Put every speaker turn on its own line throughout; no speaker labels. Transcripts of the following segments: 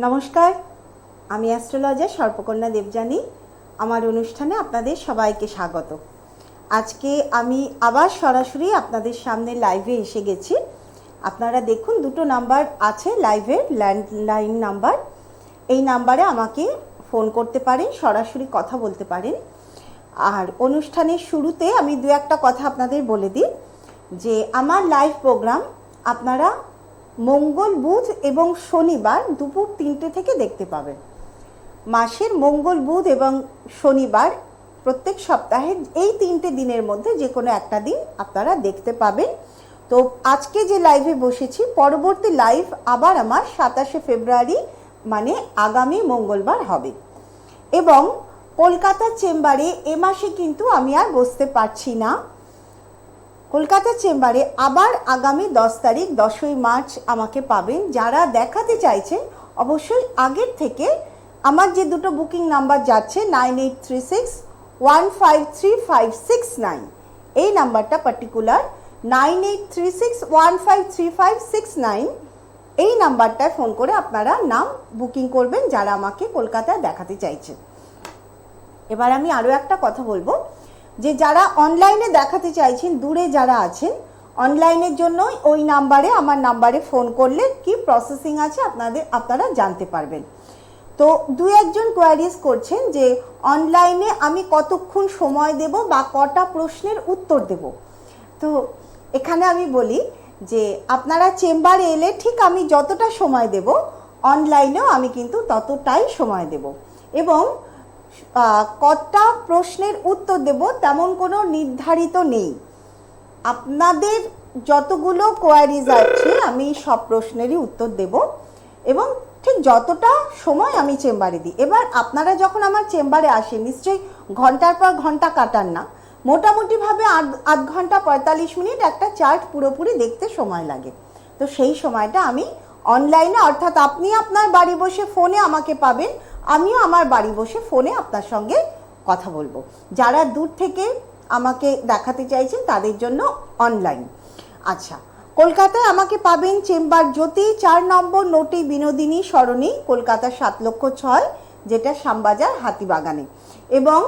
নমস্কার, আমি অ্যাস্ট্রোলজার সর্পকন্যা দেবযানী। আমার অনুষ্ঠানে আপনাদের সবাইকে স্বাগত। আজকে আমি আবার সরাসরি আপনাদের সামনে লাইভে এসে গেছি। আপনারা দেখুন, দুটো নাম্বার আছে লাইভের, ল্যান্ডলাইন নাম্বার। এই নাম্বারে আমাকে ফোন করতে পারেন, সরাসরি কথা বলতে পারেন। আর অনুষ্ঠানের শুরুতে আমি দু একটা কথা আপনাদের বলে দিই যে আমার লাইভ প্রোগ্রাম আপনারা মঙ্গল, বুধ এবং শনিবার দুপুর 3টে থেকে দেখতে পাবেন। মাসের মঙ্গল, বুধ এবং শনিবার প্রত্যেক সপ্তাহে এই 3টে দিনের মধ্যে যে কোনো একটা দিন আপনারা দেখতে পাবেন। তো আজকে যে লাইভে বসেছি, পরবর্তী লাইভ আবার আমার 27শে ফেব্রুয়ারি মানে আগামী মঙ্গলবার হবে। এবং কলকাতার চেম্বারে এ মাসে কিন্তু আমি আর বসতে পারছি না। কলকাতা চেম্বারে আবার আগামী 10 তারিখ 10ই মার্চ আমাকে পাবেন। যারা দেখাতে চাইছেন অবশ্যই আগের থেকে আমার যে দুটো বুকিং নাম্বার যাচ্ছে 9836153569, এই নাম্বারটা পার্টিকুলার 9836153569, এই নাম্বারটায় ফোন করে আপনারা নাম বুকিং করবেন যারা আমাকে কলকাতায় দেখাতে চাইছেন। এবার আমি আরও একটা কথা বলবো যে যারা অনলাইনে দেখাতে চাইছেন, দূরে যারা আছেন, অনলাইনের জন্য ওই নাম্বারে, আমার নাম্বারে ফোন করলে কি প্রসেসিং আছে আপনারা জানতে পারবেন। তো দু একজন কোয়ারিজ করছেন যে অনলাইনে আমি কতক্ষণ সময় দেব বা কটা প্রশ্নের উত্তর দেব। তো এখানে আমি বলি যে আপনারা চেম্বারে এলে ঠিক আমি যতটা সময় দেব, অনলাইনেও আমি কিন্তু ততটাই সময় দেব। এবং কটা প্রশ্নের উত্তর দেব তেমন কোনো নির্ধারিত নেই। আপনাদের যতগুলো কোয়ারিজ আছে আমি সব প্রশ্নেরই উত্তর দেব এবং ঠিক যতটা সময় আমি চেম্বারে দিই। এবার আপনারা যখন আমার চেম্বারে আসেন নিশ্চয়ই ঘন্টার পর ঘন্টা কাটান না, মোটামুটিভাবে আধ ঘন্টা 45 মিনিট একটা চার্ট পুরোপুরি দেখতে সময় লাগে। তো সেই সময়টা আমি অনলাইনে, অর্থাৎ আপনি আপনার বাড়ি বসে ফোনে আমাকে পাবেন, আমিও আমার বাড়ি বসে ফোনে আপনার সঙ্গে কথা বলবো। যারা দূর থেকে আমাকে দেখাতে চাইছেন তাদের জন্য অনলাইন। আচ্ছা, কলকাতায় আমাকে পাবেন চেম্বার জ্যোতি 4 নম্বর নটি বিনোদিনী সরণি, কলকাতা 7,06,000, যেটা শ্যামবাজার হাতিবাগানে। এবং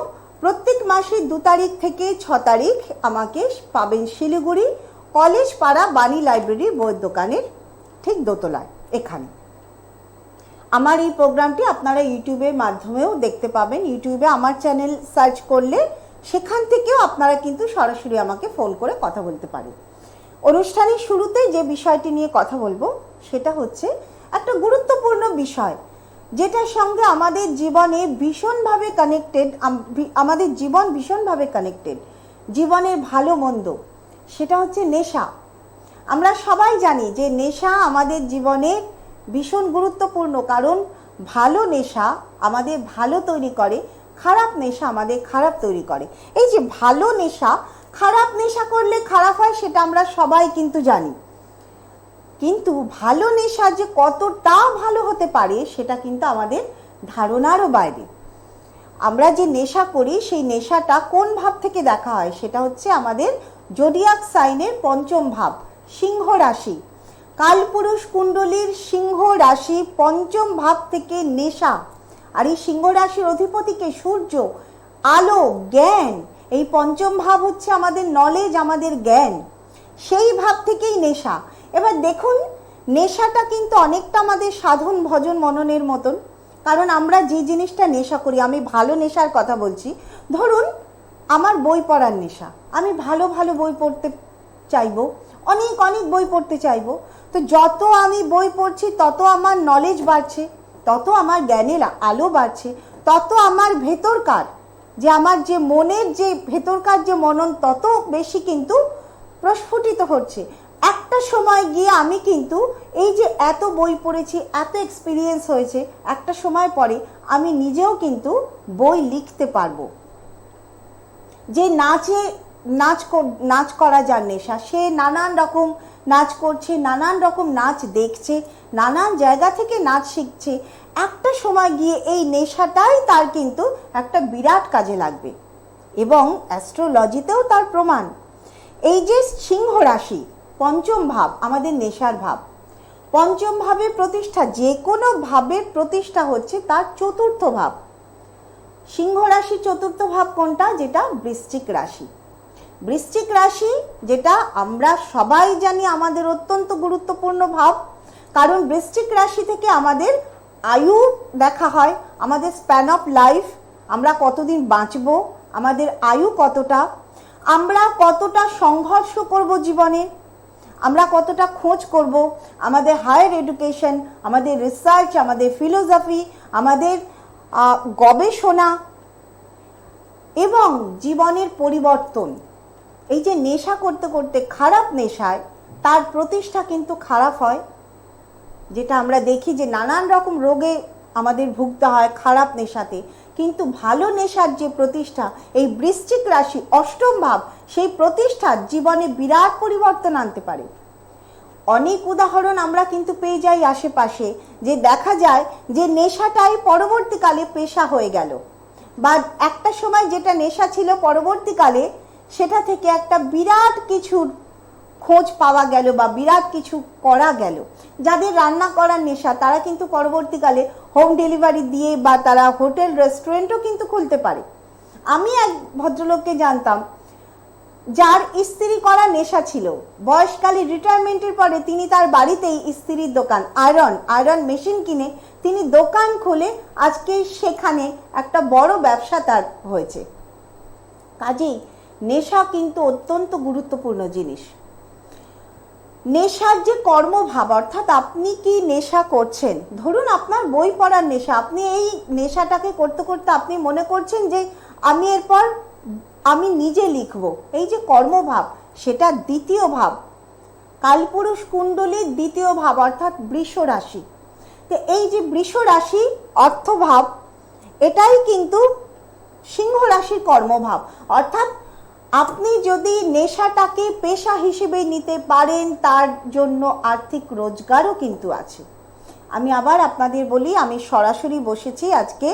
প্রত্যেক মাসের 2 তারিখ থেকে 6 তারিখ আমাকে পাবেন শিলিগুড়ি কলেজ পাড়া বাণী লাইব্রেরি বইয়ের দোকানের ঠিক দোতলায়। এখানে আমার এই প্রোগ্রামটি আপনারা ইউটিউবের মাধ্যমেও দেখতে পাবেন। ইউটিউবে আমার চ্যানেল সার্চ করলে সেখান থেকেও আপনারা কিন্তু সরাসরি আমাকে ফোন করে কথা বলতে পারেন। অনুষ্ঠানের শুরুতে যে বিষয়টি নিয়ে কথা বলবো সেটা হচ্ছে একটা গুরুত্বপূর্ণ বিষয়, যেটার সঙ্গে আমাদের জীবনে ভীষণভাবে কানেক্টেড, আমাদের জীবন ভীষণভাবে কানেক্টেড, জীবনের ভালো মন্দ, সেটা হচ্ছে নেশা। আমরা সবাই জানি যে নেশা আমাদের জীবনে ভীষণ গুরুত্বপূর্ণ, কারণ ভালো নেশা আমাদের ভালো তৈরি করে, খারাপ নেশা আমাদের খারাপ তৈরি করে। এই যে ভালো নেশা, খারাপ নেশা করলে খারাপ হয় সেটা আমরা সবাই কিন্তু জানি, কিন্তু ভালো নেশা যে কতটা ভালো হতে পারে সেটা কিন্তু আমাদের ধারণারও বাইরে। আমরা যে নেশা করি সেই নেশাটা কোন ভাব থেকে দেখা হয় সেটা হচ্ছে আমাদের জোডিয়াক সাইনের 5ম ভাব, সিংহ রাশি। কালপুরুষ কুণ্ডলীর সিংহ রাশি 5ম ভাব থেকে নেশা। আর এই সিংহ রাশির অধিপতিকে সূর্য, আলো, জ্ঞান, এই 5ম ভাব হচ্ছে আমাদের নলেজ, আমাদের জ্ঞান, সেই ভাব থেকেই নেশা। এবার দেখুন, নেশাটা কিন্তু অনেকটা আমাদের সাধন ভজন মননের মতন, কারণ আমরা যে জিনিসটা নেশা করি, আমি ভালো নেশার কথা বলছি, ধরুন আমার বই পড়ার নেশা, আমি ভালো ভালো বই পড়তে চাইবো, অনেক অনেক বই পড়তে চাইবো। তো যত আমি বই পড়ছি তত আমার নলেজ বাড়ছে, তত আমার জ্ঞানের আলো বাড়ছে, তত আমার ভেতরকার যে আমার যে মনের যে ভেতরকার যে মনন তত বেশি কিন্তু প্রস্ফুটিত হচ্ছে। একটা সময় গিয়ে আমি কিন্তু এই যে এত বই পড়েছি, এত এক্সপিরিয়েন্স হয়েছে, একটা সময় পরে আমি নিজেও কিন্তু বই লিখতে পারবো। যে নাচ করা যার নেশা, সে নানান রকম নাচ করছে, নানান রকম নাচ দেখছে, নানান জায়গা থেকে নাচ শিখছে, একটা সময় গিয়ে এই নেশাটাই তার কিন্তু একটা বিরাট কাজে লাগবে। এবং অ্যাস্ট্রোলজিতেও তার প্রমাণ। এই যে সিংহ রাশি 5ম ভাব আমাদের নেশার ভাব, পঞ্চম ভাবের প্রতিষ্ঠা, যে কোনো ভাবের প্রতিষ্ঠা হচ্ছে তার চতুর্থ ভাব। সিংহ রাশি চতুর্থ ভাব কোনটা? যেটা বৃশ্চিক রাশি। বৃশ্চিক রাশি যেটা আমরা সবাই জানি আমাদের অত্যন্ত গুরুত্বপূর্ণ ভাব, কারণ বৃশ্চিক রাশি থেকে আমাদের আয়ু দেখা হয়, আমাদের স্প্যান অফ লাইফ, আমরা কতদিন বাঁচব, আমাদের আয়ু কতটা, আমরা কতটা সংঘর্ষ করব জীবনে, আমরা কতটা খোঁজ করব, আমাদের হায়ার এডুকেশন, আমাদের রিসার্চ, আমাদের ফিলোসফি, আমাদের গবেষণা এবং জীবনের পরিবর্তন। এই যে নেশা করতে করতে খারাপ নেশায় তার প্রতিষ্ঠা কিন্তু খারাপ হয়, যেটা আমরা দেখি যে নানান রকম রোগে আমাদের ভুগতে হয় খারাপ নেশাতে। কিন্তু ভালো নেশার যে প্রতিষ্ঠা, এই বৃশ্চিক রাশি অষ্টম ভাব, সেই প্রতিষ্ঠার জীবনে বিরাট পরিবর্তন আনতে পারে। অনেক উদাহরণ আমরা কিন্তু পেয়ে যাই আশেপাশে, যে দেখা যায় যে নেশাটাই পরবর্তীকালে পেশা হয়ে গেল, বা একটা সময় যেটা নেশা ছিল পরবর্তীকালে সেটা থেকে একটা বিরাট কিছুর খোঁজ পাওয়া গেল বা বিরাট কিছু করা গেল। যাদের রান্না করার নেশা তারা কিন্তু পরবর্তীকালে হোম ডেলিভারি দিয়ে বা তারা হোটেল রেস্টুরেন্টও কিন্তু খুলতে পারে। আমি এক ভদ্রলোককে জানতাম যার ইস্ত্রি করা নেশা ছিল, বয়সকালে রিটায়ারমেন্টের পরে তিনি তার বাড়িতেই ইস্ত্রির দোকান, আয়রন মেশিন কিনে তিনি দোকান খুলে আজকে সেখানে একটা বড় ব্যবসা তার হয়েছে। কাজেই নেশা কিন্তু অত্যন্ত গুরুত্বপূর্ণ জিনিস। নেশার যে কর্মভাব, অর্থাৎ আপনি কি নেশা করছেন, ধরুন আপনার বই পড়ার নেশা, আপনি এই নেশাটাকে করতে করতে আপনি মনে করছেন যে আমি এরপর আমি নিজে লিখব, এই যে কর্মভাব, সেটা দ্বিতীয় ভাব, কালপুরুষ কুণ্ডলীর দ্বিতীয় ভাব, অর্থাৎ বৃষ রাশি। তো এই যে বৃষ রাশি অর্থভাব, এটাই কিন্তু সিংহ রাশির কর্মভাব। অর্থাৎ আপনি যদি নেশাটাকে পেশা হিসেবে নিতে পারেন, তার জন্য আর্থিক রোজগারও কিন্তু আছে। আমি আবার আপনাদের বলি, আমি সরাসরি বসেছি আজকে,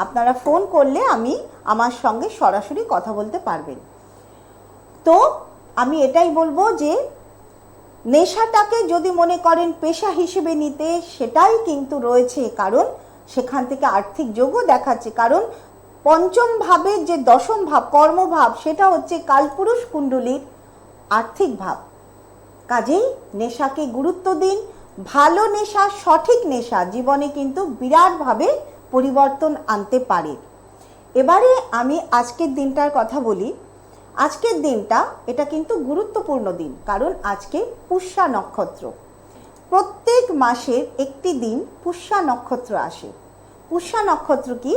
আপনারা ফোন করলে আমি আমার সঙ্গে সরাসরি কথা বলতে পারবেন। তো আমি এটাই বলবো যে নেশাটাকে যদি মনে করেন পেশা হিসেবে নিতে, সেটাই কিন্তু রয়েছে, কারণ সেখান থেকে আর্থিক যোগও দেখাচ্ছে। কারণ পঞ্চম ভাবের যে দশম ভাব কর্মভাব, সেটা হচ্ছে কালপুরুষ কুণ্ডলীর আর্থিক ভাব। কাজেই নেশাকে গুরুত্ব দিন। ভালো নেশা, সঠিক নেশা জীবনে কিন্তু বিরাটভাবে পরিবর্তন আনতে পারে। এবারে আমি আজকের দিনটার কথা বলি। আজকের দিনটা এটা কিন্তু গুরুত্বপূর্ণ দিন, কারণ আজকে পুষ্যা নক্ষত্র। প্রত্যেক মাসের একটি দিন পুষ্যা নক্ষত্র আসে। পুষ্যা নক্ষত্র কি?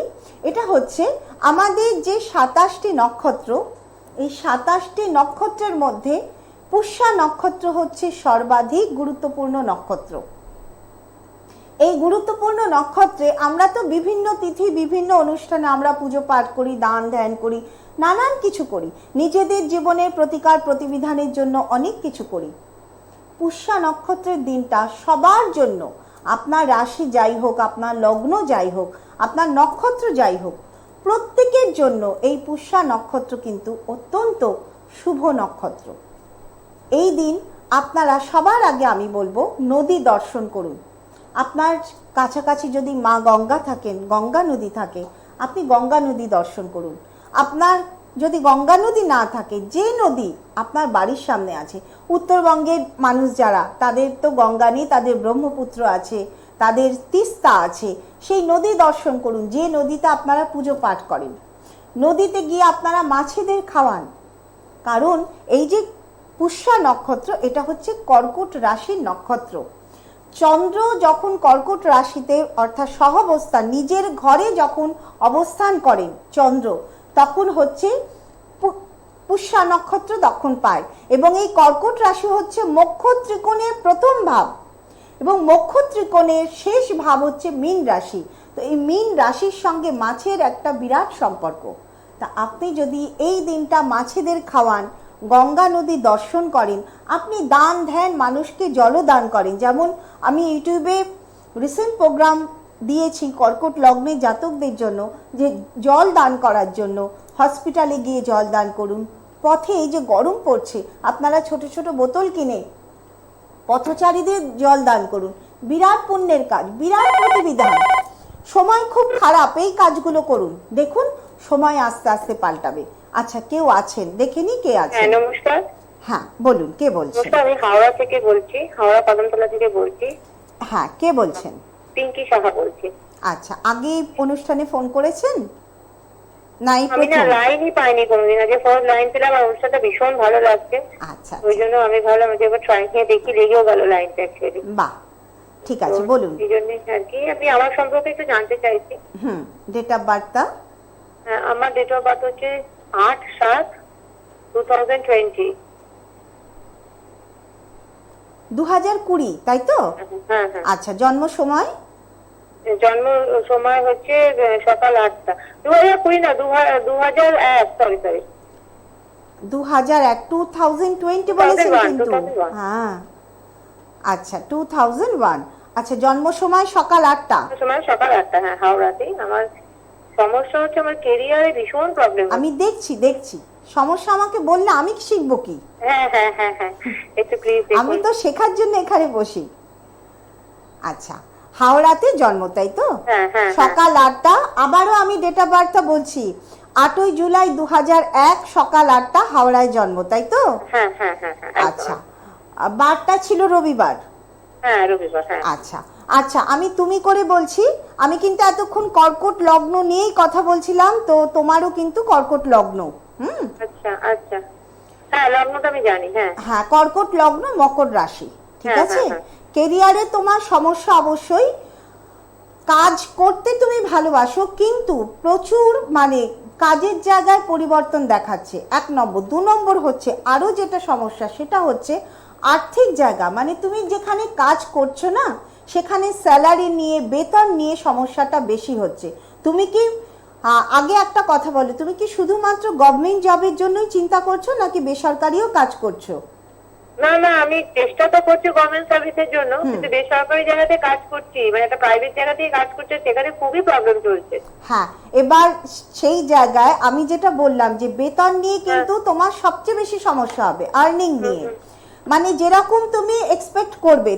এটা হচ্ছে আমাদের যে 27টি নক্ষত্র, এই 27টি নক্ষত্রের মধ্যে পুষ্যা নক্ষত্র হচ্ছে সর্বাধিক গুরুত্বপূর্ণ নক্ষত্র। এই গুরুত্বপূর্ণ নক্ষত্রে আমরা তো বিভিন্ন তিথি, বিভিন্ন অনুষ্ঠানে আমরা পুজো পাঠ করি, দান ধ্যান করি, নানান কিছু করি, নিজেদের জীবনের প্রতিকার প্রতিবিধানের জন্য অনেক কিছু করি। পুষ্যা নক্ষত্রের দিনটা সবার জন্য, আপনার রাশি যাই হোক, আপনার লগ্ন যাই হোক, আপনার নক্ষত্র যাই হোক, প্রত্যেকের জন্য এই পুষ্যা নক্ষত্র কিন্তু অত্যন্ত শুভ নক্ষত্র। এই দিন আপনারা সবার আগে আমি বলবো নদী দর্শন করুন। আপনার কাছাকাছি যদি মা গঙ্গা থাকেন, গঙ্গা নদী থাকে, আপনি গঙ্গা নদী দর্শন করুন। আপনার যদি গঙ্গা নদী না থাকে, যে নদী আপনার বাড়ির সামনে আছে, উত্তরবঙ্গের মানুষ যারা, তাদের তো গঙ্গা নেই, তাদের ব্রহ্মপুত্র আছে, তাদের তিস্তা আছে, সেই নদী দর্শন করুন, যে নদীতে আপনারা পুজো পাঠ করেন। নদীতে গিয়ে আপনারা মাছেদের খাওয়ান, কারণ এই যে পুষ্যা নক্ষত্র, এটা হচ্ছে কর্কট রাশির নক্ষত্র। চন্দ্র যখন কর্কট রাশিতে অর্থাৎ সহাবস্থান, নিজের ঘরে যখন অবস্থান করেন চন্দ্র, তখন হচ্ছে পুষ্যা নক্ষত্র তখন পায়। এবং এই কর্কট রাশি হচ্ছে মোক্ষ ত্রিকোণের প্রথম ভাব, এবং মোক্ষ ত্রিকোণের শেষ ভাব হচ্ছে মীন রাশি। তো এই মীন রাশির সঙ্গে মাছের একটা বিরাট সম্পর্ক। তা আপনি যদি এই দিনটা মাছেদের খাওয়ান, গঙ্গা নদী দর্শন করেন, আপনি দান ধ্যান, মানুষকে জলদান করেন। যেমন আমি ইউটিউবে রিসেন্ট প্রোগ্রাম দিয়েছি কর্কট লগ্নের জাতকদের জন্য, যে জল দান করার জন্য হসপিটালে গিয়ে জল দান করুন। পথে এই যে গরম পড়ছে, আপনারা ছোট ছোট বোতল কিনে পথচারীদের জল দান করুন। বিরাট পুণ্যের কাজ, বিরাট প্রতিবিধান। সময় খুব খারাপ, এই কাজগুলো করুন, দেখুন সময় আস্তে আস্তে পাল্টাবে। আচ্ছা, কেউ আছেন, দেখে নি কে আছেন।
হ্যাঁ, নমস্কার।
হ্যাঁ বলুন, কে বলছেন?
নমস্কার, আমি হাওড়া থেকে বলছি, হাওড়া কদমতলা থেকে বলছি।
হ্যাঁ, কে বলছেন?
পিঙ্কি সাহা বলছি।
আচ্ছা, আগে অনুষ্ঠানে ফোন করেছেন? নাই,
আমি না লাইনই পাইনি কোনোদিন, আগে ফার্স্ট লাইন পেলাম, আর অনুষ্ঠানটা ভীষণ ভালো লাগছে।
আচ্ছা,
ওই জন্য আমি ভাবলাম যে একবার ট্রাই দিয়ে দেখি, লেগেও গেল লাইনটা অ্যাকচুয়ালি।
বাহ, ঠিক আছে, বলুন।
এই জন্য আর কি আমি আমার সম্পর্কে একটু জানতে চাইছি।
ডেট অফ বার্থটা?
হ্যাঁ, আমার ডেট অফ বার্থ হচ্ছে 8/7/2020।
2020, তাই তো?
হ্যাঁ হ্যাঁ।
আচ্ছা, জন্ম সময়?
জন্ম সময় হচ্ছে সকাল 8টা। 2020 না, 2001, সরি।
2001, 2020 বলেছেন কিন্তু।
2001।
হ্যাঁ, আচ্ছা 2001। আচ্ছা, জন্ম সময় সকাল 8টা।
সময় সকাল 8টা, হ্যাঁ, হাওড়াতেই। আমার সমস্যা হচ্ছে আমার কেরিয়ারে ভীষণ প্রবলেম।
আমি দেখছি সমস্যা আমাকে বললে আমি শিখবো কি?
হ্যাঁ হ্যাঁ হ্যাঁ হ্যাঁ, একটু প্লিজ।
আমি তো শেখার জন্য এখানে বসি। আচ্ছা, হাওড়াতে জন্ম, তাই তো?
হ্যাঁ হ্যাঁ।
সকাল 8টা। আবারও আমি ডেট অফ বার্থটা বলছি, 8ই জুলাই 2001, সকাল 8টা, হাওড়ায় জন্ম, তাই তো?
হ্যাঁ হ্যাঁ হ্যাঁ।
আচ্ছা, বারটা ছিল রবিবার।
হ্যাঁ, রবিবার, হ্যাঁ।
আচ্ছা আচ্ছা, আমি তুমি করে বলছি। আমি কিন্তু এতক্ষণ কর্কট লগ্ন নিয়েই কথা বলছিলাম, তো তোমারও কিন্তু কর্কট লগ্ন।
আচ্ছা আচ্ছা, হ্যাঁ, লগ্নটা আমি জানি। হ্যাঁ
হ্যাঁ, কর্কট লগ্ন, মকর রাশি, ঠিক আছে। কেরিয়ারে তোমার সমস্যা অবশ্যই, কাজ করতে তুমি ভালোবাসো কিন্তু প্রচুর মানে কাজের জায়গায় পরিবর্তন দেখাচ্ছে, 1 নম্বর। 2 নম্বর হচ্ছে আরও যেটা সমস্যা, সেটা হচ্ছে আর্থিক জায়গা, মানে তুমি যেখানে কাজ করছো না সেখানে স্যালারি নিয়ে, বেতন নিয়ে সমস্যাটা বেশি হচ্ছে। তুমি কি আগে একটা কথা বলো, তুমি কি শুধুমাত্র গভর্নমেন্ট জবের জন্যই চিন্তা করছো নাকি বেসরকারিও কাজ করছো?
না না, আমি চেষ্টা তো করছি গভর্নমেন্ট সার্ভিসের জন্য, কিন্তু বেসরকারি জায়গাতে কাজ করছি, মানে একটা প্রাইভেট জায়গাতেই কাজ করছে, সেখানে খুবই প্রবলেম চলছে।
হ্যাঁ, এবার সেই জায়গায় আমি যেটা বললাম যে বেতন নিয়ে কিন্তু তোমার সবচেয়ে বেশি সমস্যা হবে, আর্নিং নিয়ে। মানে যেরকম তুমি এক্সপেক্ট করবে,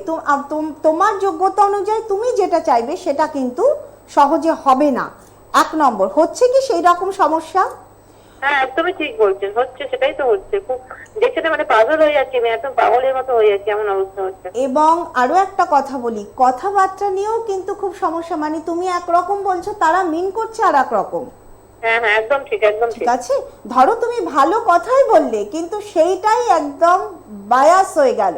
তোমার যোগ্যতা অনুযায়ী তুমি যেটা চাইবে সেটা কিন্তু সহজে হবে না। 1 নম্বর হচ্ছে কি সেই রকম সমস্যা?
হ্যাঁ, একদমই ঠিক বলছেন, হচ্ছে, সেটাই তো হচ্ছে। খুব দেখছে না, মানে পাগল হয়ে যাচ্ছে, আমি একদম পাগলের মতো হয়ে যাচ্ছি, এমন অবস্থা হচ্ছে।
এবং আরো একটা কথা বলি, কথাবার্তা নিয়েও কিন্তু খুব সমস্যা, মানে তুমি একরকম বলছো, তারা মিন করছে আর এক রকম।
হ্যাঁ হ্যাঁ, একদম ঠিক, একদম ঠিক।
ঠিক আছে, ধরো তুমি ভালো কথাই বললে কিন্তু সেইটাই একদম বায়াস হয়ে গেল।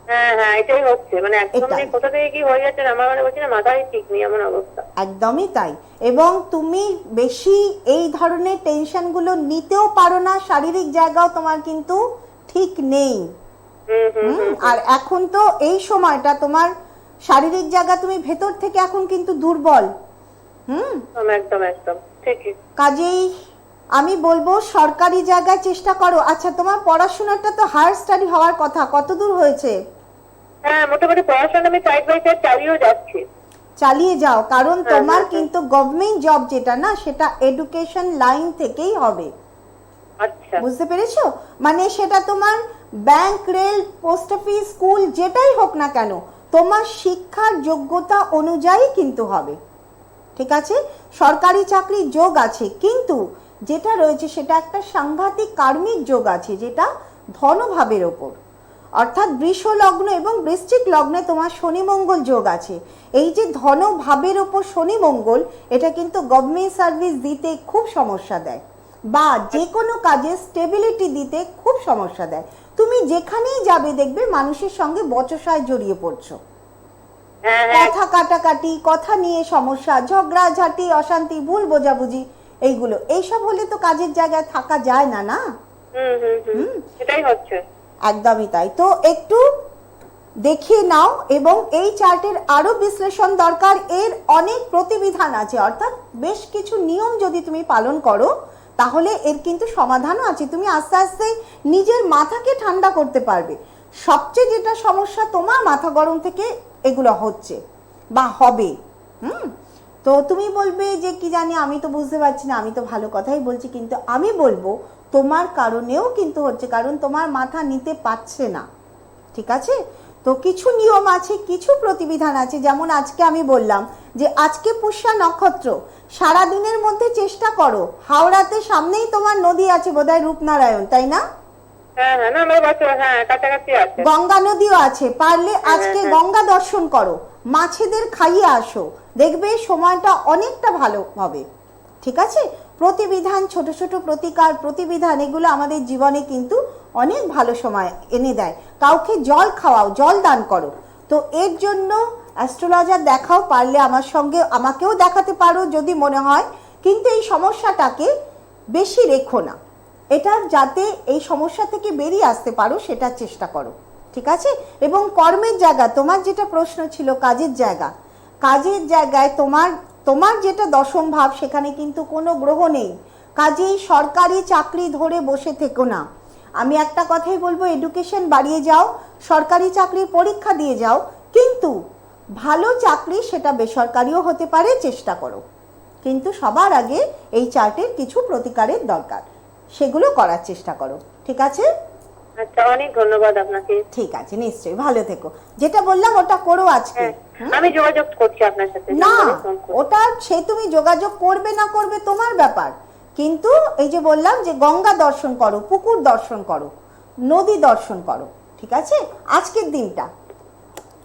হ্যাঁ হ্যাঁ, এটাই হচ্ছে, মানে একদম কোথা থেকে কি হয়ে যাচ্ছে আমার মানে বলছি না, মাথায় ঠিক নেই, এমন অবস্থা।
একদমই তাই। এবং তুমি বেশি এই ধরনের টেনশনগুলো নিতেও পারো না, শারীরিক জায়গাও তোমার কিন্তু ঠিক নেই। আর এখন তো এই সময়টা তোমার শারীরিক জায়গা, তুমি ভেতর থেকে এখন কিন্তু দুর্বল।
একদম একদম ঠিকই।
কাজেই আমি বলবো সরকারি জায়গায় চেষ্টা করো। আচ্ছা, তোমার পড়াশোনাটা তো হায়ার স্টাডি হওয়ার কথা, কত দূর হয়েছে?
হ্যাঁ, মোটামুটি পড়াশোনা আমি সাইড বাই সাইড চালিয়েও যাচ্ছি।
চালিয়ে যাও, কারণ তোমার কিন্তু গভর্নমেন্ট জব যেটা না, সেটা এডুকেশন লাইন থেকেই হবে।
আচ্ছা,
বুঝতে পেরেছো? মানে সেটা তোমার bank, rail, post office, school যেটাই হোক না কেন, তোমার শিক্ষার যোগ্যতা অনুযায়ী কিন্তু হবে। ঠিক আছে, সরকারি চাকরির যোগ আছে, কিন্তু যেটা রয়েছে সেটা একটা সাংঘাতিক কার্মিক যোগ আছে, যেটা ধনভাবের ওপর। অর্থাৎ বৃষ লগ্ন এবং বৃশ্চিক লগ্নে তোমার শনি মঙ্গল যোগ আছে। এই যে ধনভাবের ওপর শনি মঙ্গল, এটা কিন্তু গভর্নমেন্ট সার্ভিস দিতে খুব সমস্যা দেয়, বা যে কোনো কাজে স্টেবিলিটি দিতে খুব সমস্যা দেয়। তুমি যেখানেই যাবে দেখবে মানুষের সঙ্গে বচসায় জড়িয়ে পড়ছো, কথা কাটাকাটি, কথা নিয়ে সমস্যা, ঝগড়াঝাটি, অশান্তি, ভুল বোঝাবুঝি, এইসব হলে তো কাজের জায়গায় থাকা যায় না, না?
সেটাই হচ্ছে।
একদমই তাই। তো একটু দেখিয়ে নাও, এবং এই চার্টের আরো বিশ্লেষণ দরকার। এর অনেক প্রতিবিধান আছে, অর্থাৎ বেশ কিছু নিয়ম যদি তুমি পালন করো তাহলে এর কিন্তু সমাধানও আছে। তুমি আস্তে আস্তে নিজের মাথাকে ঠান্ডা করতে পারবে। সবচেয়ে যেটা সমস্যা, তোমার মাথা গরম থেকে এগুলো হচ্ছে বা হবে। তো তুমি বলবে যে কি জানি, আমি তো বুঝতে পারছি না, আমি তো ভালো কথাই বলছি, কিন্তু আমি বলবো তোমার কারণেও কিন্তু হচ্ছে, কারণ তোমার মাথা নিতে পারছে না। ঠিক আছে, তো কিছু নিয়ম আছে, কিছু প্রতিবিধান আছে। যেমন আজকে আমি বললাম যে আজকে পুষ্যা নক্ষত্র, সারা দিনের মধ্যে চেষ্টা করো, হাওড়াতে সামনেই তোমার নদী আছে বোধহয় রূপনারায়ণ, তাই না?
হ্যাঁ হ্যাঁ, না আমার বাচ্চা, হ্যাঁ কাছাকাছি আছে।
গঙ্গা নদীও আছে, পারলে আজকে গঙ্গা দর্শন করো, মাছেদের খাইয়ে আসো, দেখবে সময়টা অনেকটা ভালো হবে। ঠিক আছে? প্রতিবিধান, ছোট ছোট প্রতিকার, প্রতিবিধান, এগুলো আমাদের জীবনে কিন্তু অনেক ভালো সময় এনে দেয়। কাউকে জল খাওয়াও, জল দান করো। তো এর জন্য অ্যাস্ট্রোলজার দেখাও, পারলে আমার সঙ্গে আমাকেও দেখাতে পারো যদি মনে হয়, কিন্তু এই সমস্যাটাকে বেশি রেখো না, এটা যাতে এই সমস্যা থেকে বেরিয়ে আসতে পারো সেটার চেষ্টা করো। ঠিক আছে? এবং কর্মের জায়গা, তোমার যেটা প্রশ্ন ছিল কাজের জায়গা, কাজের জায়গায় তোমার যেটা দশম ভাব, সেখানে কিন্তু কোনো গ্রহ নেই। কাজেই সরকারি চাকরি ধরে বসে থেকো না। আমি একটা কথাই বলবো, এডুকেশন বাড়িয়ে যাও, সরকারি চাকরির পরীক্ষা দিয়ে যাও, কিন্তু ভালো চাকরি সেটা বেসরকারিও হতে পারে, চেষ্টা করো। কিন্তু সবার আগে এই চার্টের কিছু প্রতিকারের দরকার, সেগুলো করার চেষ্টা করো। ঠিক আছে?
আচ্ছা, অনেক ধন্যবাদ আপনাকে।
ঠিক আছে, নিশ্চয়ই, ভালো থেকো। যেটা বললাম ওটা করো আজকে।
আমি যোগাযোগ করছি আপনার সাথে।
না, ওটা সে তুমি যোগাযোগ করবে না করবে তোমার ব্যাপার, কিন্তু এই যে বললাম যে গঙ্গা দর্শন করো, পুকুর দর্শন করো, নদী দর্শন করো। ঠিক আছে? আজকের দিনটা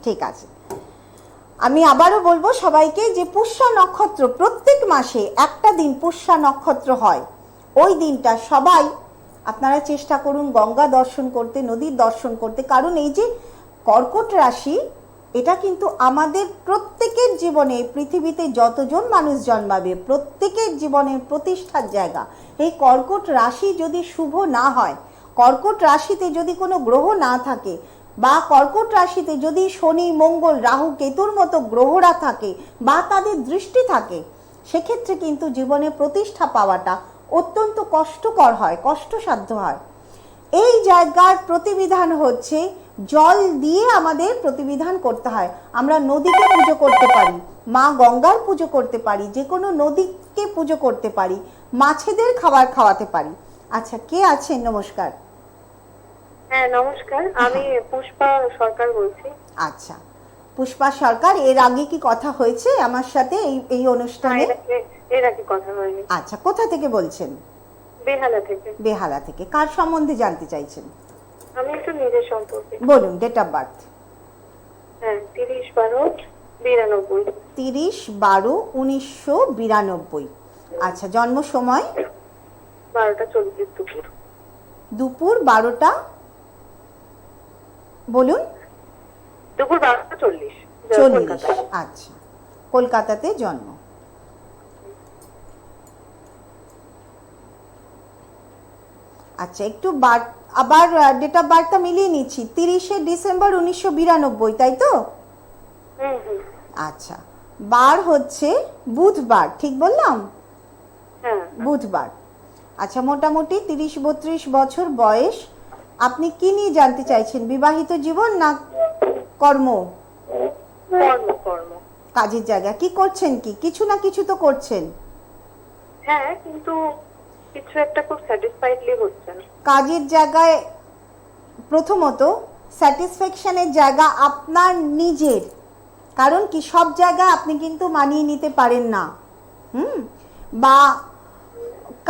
ঠিক আছে। আমি আবারও বলবো সবাইকে যে পুষ্যা নক্ষত্র, প্রত্যেক মাসে একটা দিন পুষ্যা নক্ষত্র হয়, ওই দিনটা সবাই আপনারা চেষ্টা করুন গঙ্গা দর্শন করতে, নদীর দর্শন করতে। কারণ এই যে কর্কট রাশি, এটা কিন্তু আমাদের প্রত্যেকের জীবনে, পৃথিবীতে যতজন মানুষ জন্মাবে প্রত্যেকের জীবনের প্রতিষ্ঠার জায়গা। এই কর্কট রাশি যদি শুভ না হয়, কর্কট রাশিতে যদি কোনো গ্রহ না থাকে, বা কর্কট রাশিতে যদি শনি, মঙ্গল, রাহু, কেতুর মতো গ্রহরা থাকে বা তাদের দৃষ্টি থাকে, সেক্ষেত্রে কিন্তু জীবনে প্রতিষ্ঠা পাওয়াটা অত্যন্ত কষ্টকর হয়, কষ্টসাধ্য হয়। এই জায়গার প্রতিবিধান হচ্ছে জল দিয়ে আমাদের প্রতিবিধান করতে হয়। আমরা নদীকে পুজো করতে পারি, মা গঙ্গার পুজো করতে পারি, যে কোনো নদীকে পুজো করতে পারি, মাছেদের খাবার খাওয়াতে পারি। আচ্ছা, কে আছেন? নমস্কার।
হ্যাঁ নমস্কার, আমি পুষ্পা সরকার বলছি।
আচ্ছা, পুষ্পা সরকার, এর আগে কি কথা হয়েছে আমার সাথে এই অনুষ্ঠানে?
এর আগে কথা হয়নি।
আচ্ছা, কোথা থেকে বলছেন?
বেহালা থেকে।
বেহালা থেকে। কার সম্বন্ধে জানতে চাইছেন?
আমি একটু নিজের সম্পর্কে।
বলুন, ডেট অফ বার্থ।
হ্যাঁ, 30/12/92।
30/12/1992। আচ্ছা, জন্ম সময়?
12টা 40 দুপুর।
দুপুর 12টা, বলুন।
দুপুর 12টা 40।
40। আচ্ছা, কলকাতাতে জন্ম। আচ্ছা, একটু আবার ডেট অফ বার্থটা মিলিয়ে নিচ্ছি। 30শে ডিসেম্বর 1992, তাই তো? আচ্ছা, বার হচ্ছে বুধবার, ঠিক বললাম?
হ্যাঁ,
বুধবার। আচ্ছা, মোটামুটি 30-32 বছর বয়স। আপনি কি নিয়ে জানতে চাইছেন? বিবাহিত জীবন না কর্ম?
কর্ম।
কাজের জায়গা কি করছেন? কি কিছু না কিছু তো করছেন।
হ্যাঁ, কিন্তু কিছু একটা খুব স্যাটিসফাইডলি হচ্ছে না।
কাজের জায়গায় প্রথমত স্যাটিসফ্যাকশনের জায়গা আপনার নিজের, কারণ কি সব জায়গায় আপনি কিন্তু মানিয়ে নিতে পারেন না। বা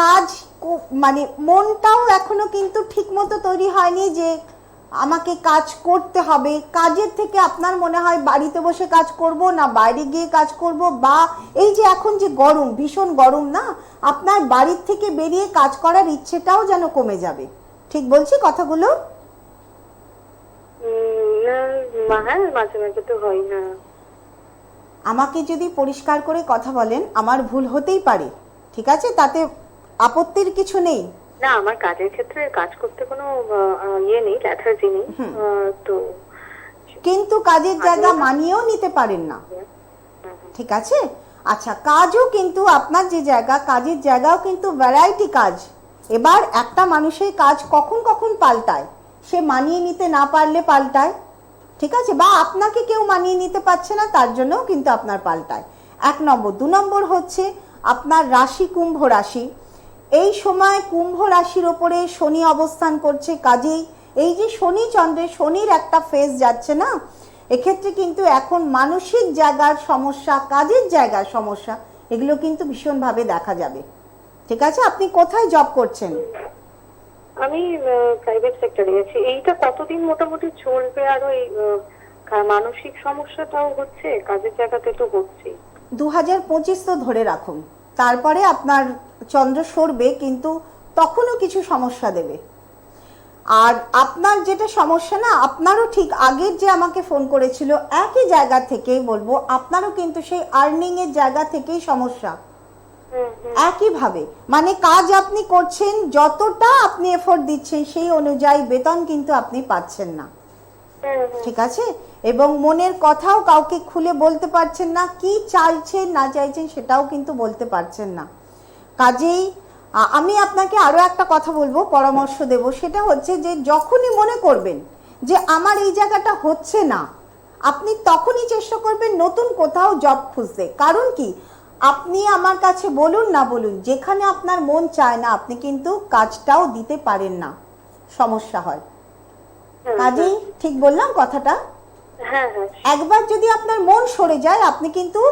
কাজ, মানে মনটাও এখনো কিন্তু ঠিক মতো তৈরি হয়নি যে আমাকে কাজ করতে হবে। কাজের থেকে আপনার মনে হয় বাড়িতে বসে কাজ করব না বাইরে গিয়ে কাজ করব, বা এই যে এখন যে গরম, ভীষণ গরম না, আপনার বাড়ির থেকে বেরিয়ে কাজ করার ইচ্ছেটাও যেন কমে যাবে। ঠিক বলছি কথাগুলো?
হ্যাঁ, মাঝে মাঝে তো হয় না।
আমাকে যদি পরিষ্কার করে কথা বলেন, আমার ভুল হতেই পারে, ঠিক আছে, তাতে আপত্তির কিছু নেই।
না, আমার কাজের ক্ষেত্রে কাজ করতে কোনো ইয়ে নেই, ল্যাথার্জি নেই। তো
কিন্তু কাজের জায়গা মানিয়েও নিতে পারেন না, ঠিক আছে? আচ্ছা, কাজও কিন্তু আপনার যে জায়গা, কাজের জায়গাও কিন্তু ভ্যারাইটি কাজ। এবার একটা মানুষের কাজ কখন কখন পাল্টায়, সে মানিয়ে নিতে না পারলে পাল্টায়, ঠিক আছে, বা আপনাকে কেউ মানিয়ে নিতে পারছে না তার জন্যও কিন্তু আপনার পাল্টায়। 1 নম্বর। 2 নম্বর হচ্ছে আপনার রাশি কুম্ভ রাশি। এই সময় কুম্ভ রাশির ওপরে শনি অবস্থান করছে, কাজেই এই যে শনি চন্দ্রে শনির একটা ফেজ যাচ্ছে না, এক্ষেত্রে কিন্তু এখন মানসিক জায়গার সমস্যা, কাজের জায়গার সমস্যা, এগুলো কিন্তু ভীষণভাবে দেখা যাবে। ঠিক আছে, আপনি কোথায় জব করছেন?
আমি প্রাইভেট সেক্টরে আছি। এইটা কতদিন মোটামুটি চলবে? আরো এই মানসিক সমস্যাটাও হচ্ছে, কাজের জায়গাতে তো হচ্ছে।
2025 তো ধরে রাখুন, তারপরে আপনার চন্দ্র সরবে, কিন্তু তখনও কিছু সমস্যা দেবে। আর আপনার যেটা সমস্যা না, আপনারও ঠিক আগের যে আমাকে ফোন করেছিল একই জায়গা থেকেই বলবো, আপনারও কিন্তু সেই আর্নিংয়ের জায়গা থেকেই সমস্যা। একইভাবে মানে কাজ আপনি করছেন, যতটা আপনি এফোর্ট দিচ্ছেন সেই অনুযায়ী বেতন কিন্তু আপনি পাচ্ছেন না। ঠিক আছে, এবং মনের কথাও কাউকে খুলে বলতে পারছেন না, কি চাইছেন না চাইছেন সেটাও কিন্তু বলতে পারছেন না। কাজেই আমি আপনাকে আরও একটা কথা বলবো, পরামর্শ দেব, সেটা হচ্ছে যে যখনই মনে করবেন যে আমার এই জায়গাটা হচ্ছে না, আপনি তখনই চেষ্টা করবেন নতুন কোথাও জব খুঁজতে। কারণ কি, আপনি আমার কাছে বলুন না বলুন, যেখানে আপনার মন চায় না আপনি কিন্তু কাজটাও দিতে পারেন না, সমস্যা হয়। কাজেই ঠিক বললাম কথাটা?
হ্যাঁ হ্যাঁ।
একবার যদি আপনার মন সরে যায় আপনি কিন্তু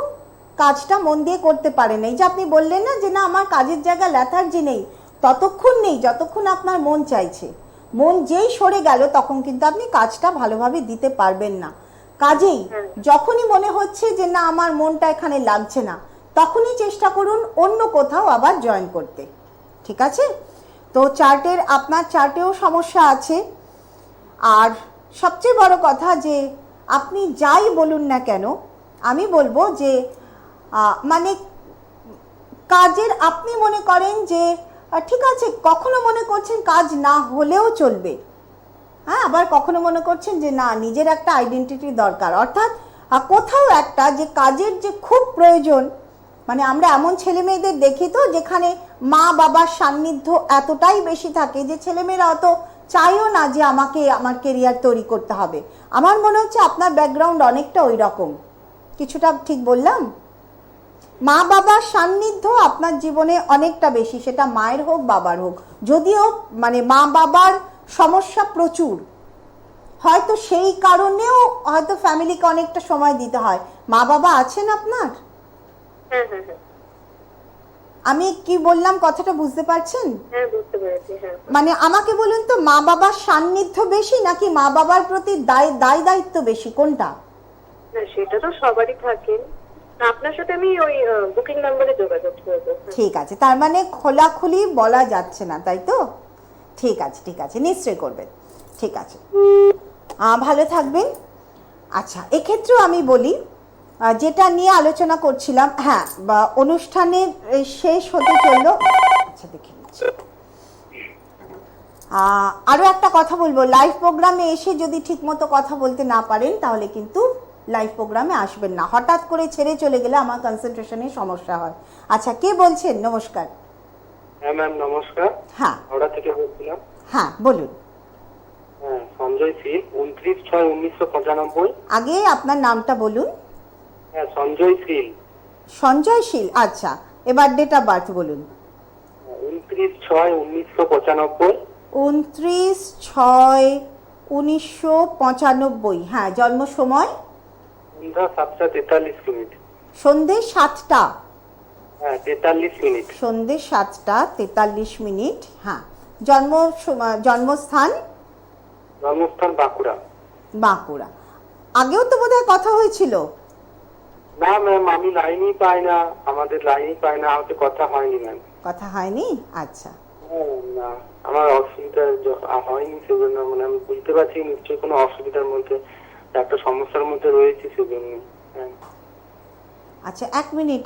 কাজটা মন দিয়ে করতে পারেন। এই যে আপনি বললেন না যে না আমার কাজের জায়গা ল্যাথার্জি নেই, ততক্ষণ নেই যতক্ষণ আপনার মন চাইছে। মন যেই সরে গেল তখন কিন্তু আপনি কাজটা ভালোভাবে দিতে পারবেন না। কাজেই যখনই মনে হচ্ছে যে না আমার মনটা এখানে লাগছে না, তখনই চেষ্টা করুন অন্য কোথাও আবার জয়েন করতে। ঠিক আছে, তো চার্টের, আপনার চার্টেও সমস্যা আছে। আর সবচেয়ে বড় কথা যে আপনি যাই বলুন না কেন, আমি বলবো যে মানে কাজের আপনি মনে করেন যে ঠিক আছে, কখনো মনে করছেন কাজ না হলেও চলবে, হ্যাঁ, আবার কখনো মনে করছেন যে না নিজের একটা আইডেন্টিটি দরকার। অর্থাৎ কোথাও একটা যে কাজের যে খুব প্রয়োজন, মানে আমরা এমন ছেলে মেয়েদের দেখি তো যেখানে মা বাবার সান্নিধ্য এতটাই বেশি থাকে যে ছেলেমেয়েরা অত চাইও না যে আমাকে আমার কেরিয়ার তৈরি করতে হবে। আমার মনে হচ্ছে আপনার ব্যাকগ্রাউন্ড অনেকটা ওই রকম, কিছুটা ঠিক বললাম? মা বাবার সান্নিধ্য আপনার জীবনে অনেকটা বেশি, সেটা মায়ের হোক বাবার হোক। যদিও মানে মা বাবার সমস্যা প্রচুর, হয়তো সেই কারণেও হয়তো ফ্যামিলিকে অনেকটা সময় দিতে হয়। মা বাবা আছেন আপনার?
হ্যাঁ হ্যাঁ হ্যাঁ।
আমি কি বললাম কথাটা বুঝতে পারছেন?
হ্যাঁ বুঝতে পেরেছি। হ্যাঁ,
মানে আমাকে বলুন তো, মা বাবার সান্নিধ্য বেশি নাকি মা বাবার প্রতি দায় দায়িত্ব বেশি, কোনটা?
না সেটা তো সবারই থাকে। আপনার সাথে আমি ওই বুকিং নাম্বারে যোগাযোগ করবো।
ঠিক আছে, তার মানে খোলাখুলি বলা যাচ্ছে না, তাই তো? ঠিক আছে ঠিক আছে, নিশ্চয়ই করবেন। ঠিক আছে, ভালো থাকবেন। আচ্ছা, এক্ষেত্রেও আমি বলি যেটা নিয়ে আলোচনা করছিলাম, হ্যাঁ, বা অনুষ্ঠানের শেষ হতে চললো। আচ্ছা দেখে নিচ্ছি। আরও একটা কথা বলবো, লাইভ প্রোগ্রামে এসে যদি ঠিকমতো কথা বলতে না পারেন তাহলে কিন্তু লাইভ প্রোগ্রামে আসবেন না। হঠাৎ করে ছেড়ে চলে গেলে আমার কনসেন্ট্রেশনের সমস্যা হয়। আচ্ছা, কে বলছেন? নমস্কার।
হ্যাঁ ম্যাম নমস্কার।
হ্যাঁ
হাওড়া থেকে বলছিলাম।
হ্যাঁ বলুন।
হ্যাঁ, সঞ্জয় শীল, 29/6/1995।
আগে আপনার নামটা বলুন।
হ্যাঁ, সঞ্জয় শীল।
সঞ্জয় শীল, আচ্ছা। এবার ডেট অফ বার্থ বলুন।
29/6/1995।
29/6/1995। হ্যাঁ, জন্ম সময়?
সন্ধ্যা 7টা 43 মিনিট।
সন্ধে 7টা?
হ্যাঁ, 43 মিনিট।
সন্ধে 7টা 43 মিনিট। হ্যাঁ, জন্মস্থান?
জন্মস্থান বাঁকুড়া।
বাঁকুড়া। আগেও তো বোধহয় কথা হয়েছিল।
না ম্যাম, আমি লাইনই পাই না, আমাদের লাইনই পাই না, আমাদের কথা হয়নি ম্যাম।
কথা হয়নি? আচ্ছা।
না, আমার অসুবিধা হয়নি, সেজন্য মানে আমি বুঝতে পারছি নিশ্চয়ই কোনো অসুবিধার মধ্যে, একটা সমস্যার মধ্যে রয়েছে, সেজন্য। হ্যাঁ।
আচ্ছা, এক মিনিট।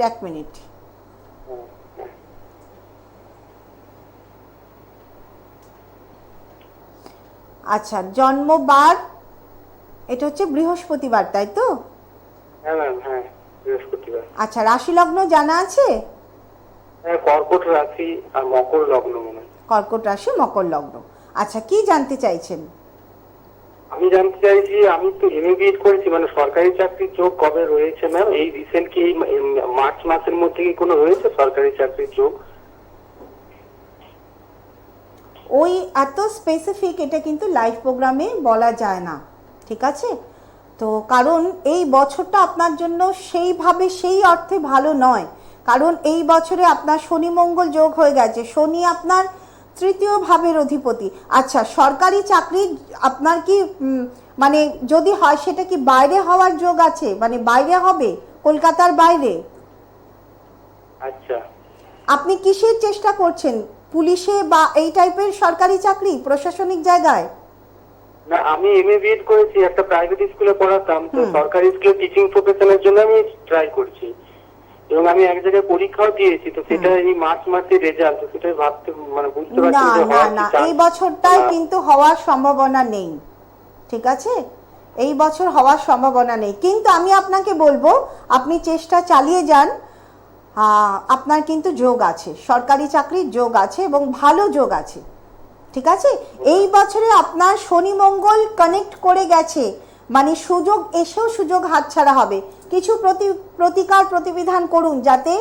আচ্ছা, জন্মবার এটা হচ্ছে বৃহস্পতিবার, তাই তো?
হ্যাঁ ম্যাম, হ্যাঁ বৃহস্পতিবার।
আচ্ছা, রাশি লগ্ন জানা আছে?
হ্যাঁ, কর্কট রাশি আর মকর লগ্ন মনে হয়।
কর্কট রাশি, মকর লগ্ন। আচ্ছা, কি জানতে চাইছেন?
আমি জানতে চাইছি, আমি তো এমএ করেছি, মানে সরকারি চাকরির যোগ কবে রয়েছে ম্যাম? এই রিসেন্ট কি মার্চ মাসের মধ্যে কি কোনো রয়েছে সরকারি চাকরির যোগ?
ওই এত স্পেসিফিক এটা কিন্তু লাইভ প্রোগ্রামে বলা যায় না, ঠিক আছে? তো কারণ এই বছরটা আপনার জন্য সেইভাবে সেই অর্থে ভালো নয়, কারণ এই বছরে আপনার শনি মঙ্গল যোগ হয়ে গেছে, শনি আপনার তৃতীয় ভাবের অধিপতি। আচ্ছা, সরকারি চাকরি আপনার কি মানে যদি হয় সেটা কি বাইরে হওয়ার যোগ আছে, মানে বাইরে হবে, কলকাতার বাইরে?
আচ্ছা।
আপনি কিসের চেষ্টা করছেন, পুলিশে বা এই টাইপের সরকারি চাকরি, প্রশাসনিক জায়গায়?
না, আমি এমএ বিএড করেছি, একটা প্রাইভেট স্কুলে পড়াতাম, তো সরকারি স্কুলে টিচিং প্রফেশনের জন্য আমি ট্রাই করছি, এবং আমি এক জায়গায় পরীক্ষাও দিয়েছি, তো সেটা এই মার্চ মাসের রেজাল্ট, সেটাই ভাবতে মানে বুঝতে পারছি
না
যে
না না, এই বছরটায় কিন্তু হওয়ার সম্ভাবনা নেই, ঠিক আছে? এই বছর হওয়ার সম্ভাবনা নেই, কিন্তু আমি আপনাকে বলবো আপনি চেষ্টা চালিয়ে যান। আপনার কিন্তু যোগ আছে, সরকারি চাকরির যোগ আছে এবং ভালো যোগ আছে, ঠিক আছে? এই বছরে আপনার শনি মঙ্গল কানেক্ট করে গেছে, মানে সুযোগ এসেও সুযোগ হাতছাড়া হবে। কিছু প্রতিকার প্রতিবিধান করুন যাতে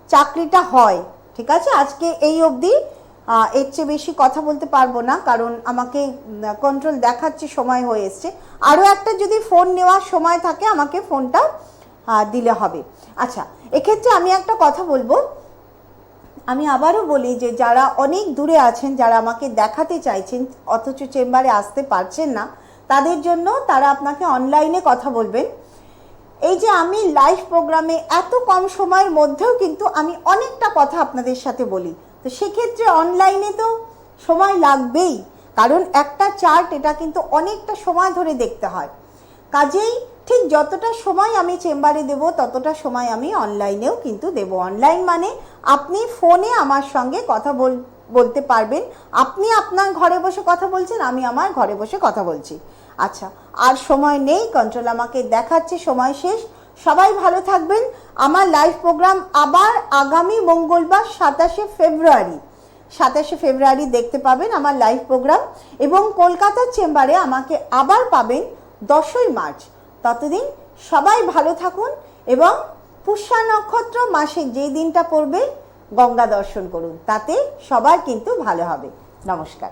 চাকরিটা হয়, ঠিক আছে? আজকে এই অবধি, এর চেয়ে বেশি কথা বলতে পারবো না, কারণ আমাকে কন্ট্রোল দেখাচ্ছে সময় হয়ে এসছে। আরও একটা যদি ফোন নেওয়ার সময় থাকে আমাকে ফোনটা দিলে হবে। আচ্ছা, এক্ষেত্রে আমি একটা কথা বলবো, আমি আবারও বলি যে যারা অনেক দূরে আছেন, যারা আমাকে দেখাতে চাইছেন অথচ চেম্বারে আসতে পারছেন না, তাদের জন্য তারা আপনাকে অনলাইনে কথা বলবেন। এই যে আমি লাইভ প্রোগ্রামে এত কম সময়ের মধ্যেও কিন্তু আমি অনেকটা কথা আপনাদের সাথে বলি, তো সেক্ষেত্রে অনলাইনে তো সময় লাগবেই, কারণ একটা চার্ট এটা কিন্তু অনেকটা সময় ধরে দেখতে হয়। কাজেই ঠিক যতটা সময় আমি চেম্বারে দেব ততটা সময় আমি অনলাইনেও কিন্তু দেব। অনলাইন মানে আপনি ফোনে আমার সঙ্গে কথা বলতে পারবেন, আপনি আপনার ঘরে বসে কথা বলছেন, আমি আমার ঘরে বসে কথা বলছি। আচ্ছা, আর সময় নেই, কন্ট্রোল আমাকে দেখাচ্ছে সময় শেষ। সবাই ভালো থাকবেন। আমার লাইভ প্রোগ্রাম আবার আগামী মঙ্গলবার 27শে ফেব্রুয়ারি দেখতে পাবেন আমার লাইভ প্রোগ্রাম, এবং কলকাতার চেম্বারে আমাকে আবার পাবেন 10ই মার্চ। ততদিন সবাই ভালো থাকুন এবং পুষ্যা নক্ষত্র মাসে যে দিনটা পড়বে গঙ্গা দর্শন করুন, তাতে সবার কিন্তু ভালো হবে। নমস্কার।